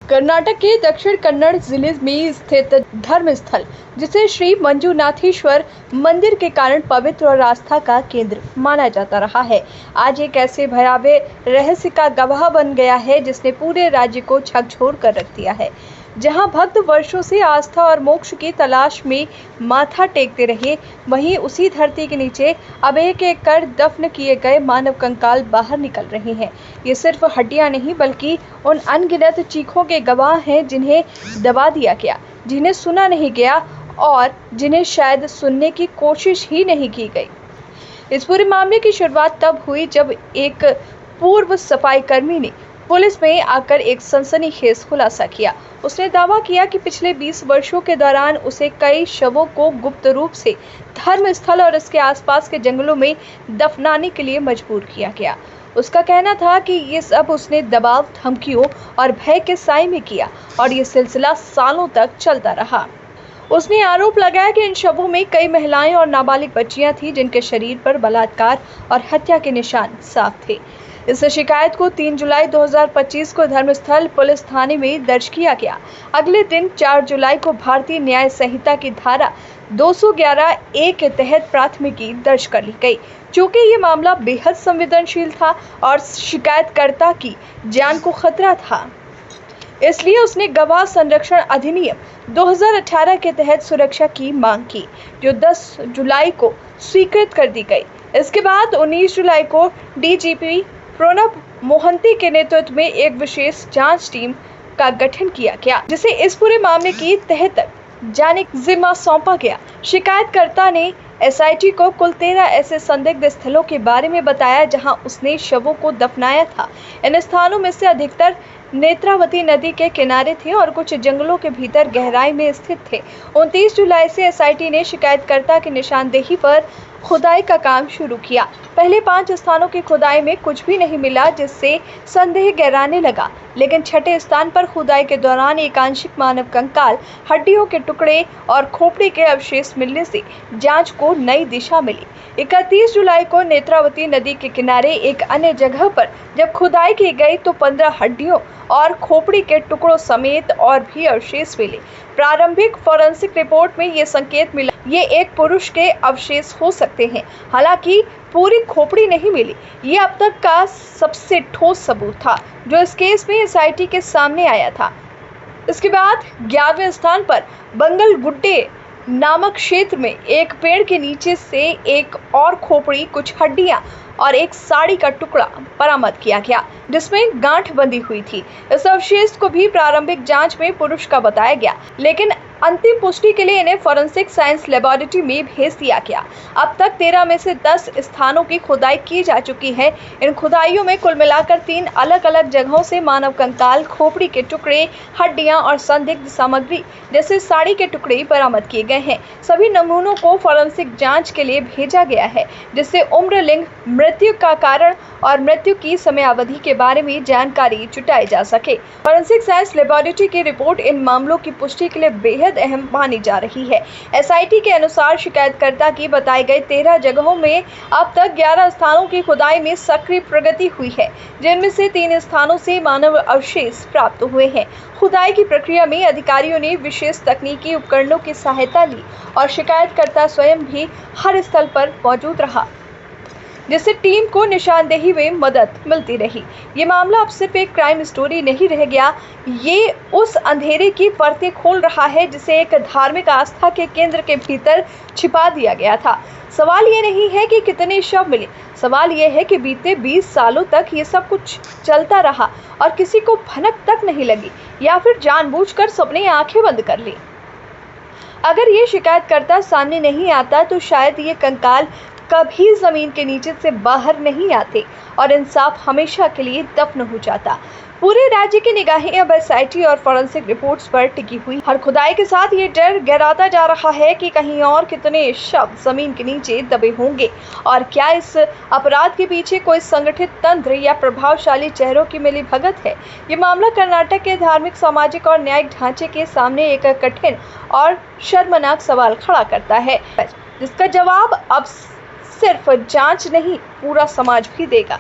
कर्नाटक के दक्षिण कन्नड़ जिले में स्थित धर्म स्थल जिसे श्री मंजुनाथेश्वर मंदिर के कारण पवित्र और आस्था का केंद्र माना जाता रहा है, आज एक ऐसे भयावह रहस्य का गवाह बन गया है जिसने पूरे राज्य को झकझोर कर रख दिया है। जहां भक्त वर्षों से आस्था और मोक्ष की तलाश में माथा टेकते रहे, वहीं उसी धरती के नीचे अब एक एक कर दफन किए गए मानव कंकाल बाहर निकल रहे हैं। ये सिर्फ हड्डियां नहीं बल्कि उन अनगिनत चीखों के गवाह हैं जिन्हें दबा दिया गया, जिन्हें सुना नहीं गया और जिन्हें शायद सुनने की कोशिश ही नहीं की गई। इस पूरे मामले की शुरुआत तब हुई जब एक पूर्व सफाई कर्मी ने पुलिस में आकर एक सनसनीखेज खुलासा किया। उसने दावा किया कि पिछले 20 वर्षों के दौरान उसे कई शवों को गुप्त रूप से धर्म स्थल और इसके आसपास के जंगलों में दफनाने के लिए मजबूर किया गया। उसका कहना था कि ये सब उसने दबाव, धमकियों और भय के साए में किया और ये सिलसिला सालों तक चलता रहा। उसने आरोप लगाया कि इन शवों में कई महिलाएं और नाबालिग बच्चियां थीं जिनके शरीर पर बलात्कार और हत्या के निशान साफ थे। इस शिकायत को 3 जुलाई 2025 को धर्मस्थल पुलिस थाने में दर्ज किया गया। अगले दिन 4 जुलाई को भारतीय न्याय संहिता की धारा 211(a) के तहत प्राथमिकी दर्ज कर ली गई। चूंकि ये मामला बेहद संवेदनशील था और शिकायतकर्ता की जान को खतरा था, इसलिए उसने गवाह संरक्षण अधिनियम 2018 के तहत सुरक्षा की मांग की, जो 10 जुलाई को स्वीकृत कर दी गई। इसके बाद 19 जुलाई को डीजीपी प्रणब मोहंती के नेतृत्व में एक विशेष जांच टीम का गठन किया गया, जिसे इस पूरे मामले की तह तक जाने का जिम्मा सौंपा गया। शिकायतकर्ता ने एसआईटी को कुल 13 ऐसे संदिग्ध स्थलों के बारे में बताया जहां उसने शवों को दफनाया था। इन स्थानों में से अधिकतर नेत्रावती नदी के किनारे थे और कुछ जंगलों के भीतर गहराई में स्थित थे। 29 जुलाई से एसआईटी ने शिकायतकर्ता की निशानदेही पर खुदाई का काम शुरू किया। पहले 5 स्थानों की खुदाई में कुछ भी नहीं मिला, जिससे संदेह गहराने लगा, लेकिन छठे स्थान पर खुदाई के दौरान एक आंशिक मानव कंकाल, हड्डियों के टुकड़े और खोपड़ी के अवशेष मिलने से जांच को नई दिशा मिली। 31 जुलाई को नेत्रावती नदी के किनारे एक अन्य जगह पर जब खुदाई की गई तो 15 हड्डियों और खोपड़ी के टुकड़ों समेत और भी अवशेष मिले। प्रारंभिक फोरेंसिक रिपोर्ट में ये संकेत मिला ये एक पुरुष के अवशेष हो सकते हैं। हालांकि पूरी खोपड़ी नहीं मिली। ये अब तक का सबसे ठोस सबूत था जो इस केस में एसआईटी के सामने आया था। इसके बाद 11वें स्थान पर बंगल गुड्डे नामक क्षेत्र में एक पेड़ के नीचे से एक और खोपड़ी, कुछ हड्डियां और एक साड़ी का टुकड़ा बरामद किया गया जिसमें गांठ बंधी हुई थी। इस अवशेष को भी प्रारंभिक जांच में पुरुष का बताया गया, लेकिन अंतिम पुष्टि के लिए इन्हें फोरेंसिक साइंस लेबोरेटरी में भेज दिया गया। अब तक 13 में से 10 स्थानों की खुदाई की जा चुकी है। इन खुदाइयों में कुल मिलाकर 3 अलग अलग जगहों से मानव कंकाल, खोपड़ी के टुकड़े, हड्डियां और संदिग्ध सामग्री जैसे साड़ी के टुकड़े बरामद किए गए हैं। सभी नमूनों को फोरेंसिक जांच के लिए भेजा गया है, जिससे उम्र, लिंग, मृत्यु का कारण और मृत्यु की समयावधि के बारे में जानकारी जुटाई जा सके। फोरेंसिक साइंस लेबोरेटरी की रिपोर्ट इन मामलों की पुष्टि के लिए बेहद अहम मानी जा रही है। एसआईटी के अनुसार शिकायतकर्ता की बताई गई 13 जगहों में अब तक 11 स्थानों की खुदाई में सक्रिय प्रगति हुई है, जिनमें से 3 स्थानों से मानव अवशेष प्राप्त हुए हैं। खुदाई की प्रक्रिया में अधिकारियों ने विशेष तकनीकी उपकरणों की सहायता ली और शिकायतकर्ता स्वयं भी हर स्थल पर मौजूद रहा, जिससे टीम को निशानदेही में मदद मिलती रही। ये मामला अब सिर्फ एक क्राइम स्टोरी नहीं रह गया, ये उस अंधेरे की परतें खोल रहा है जिसे एक धार्मिक आस्था के केंद्र के भीतर छिपा दिया गया था। सवाल ये नहीं है कि कितने शव मिले, सवाल ये है कि बीते 20 सालों तक ये सब कुछ चलता रहा और किसी को भनक तक नहीं लगी, या फिर जानबूझकर सबने आंखें बंद कर ली। अगर ये शिकायतकर्ता सामने नहीं आता तो शायद ये कंकाल कभी जमीन के नीचे से बाहर नहीं आते और इंसाफ हमेशा के लिए दफन हो जाता। पूरे राज्य की निगाहें अब एसआईटी और फोरेंसिक रिपोर्ट्स पर टिकी हुई। हर खुदाई के साथ ये डर गहराता जा रहा है कि कहीं और कितने शव जमीन के नीचे दबे होंगे और क्या इस अपराध के पीछे कोई संगठित तंत्र या प्रभावशाली चेहरों की मिलीभगत है। ये मामला कर्नाटक के धार्मिक, सामाजिक और न्यायिक ढांचे के सामने एक कठिन और शर्मनाक सवाल खड़ा करता है, जिसका जवाब अब सिर्फ जांच नहीं, पूरा समाज भी देगा।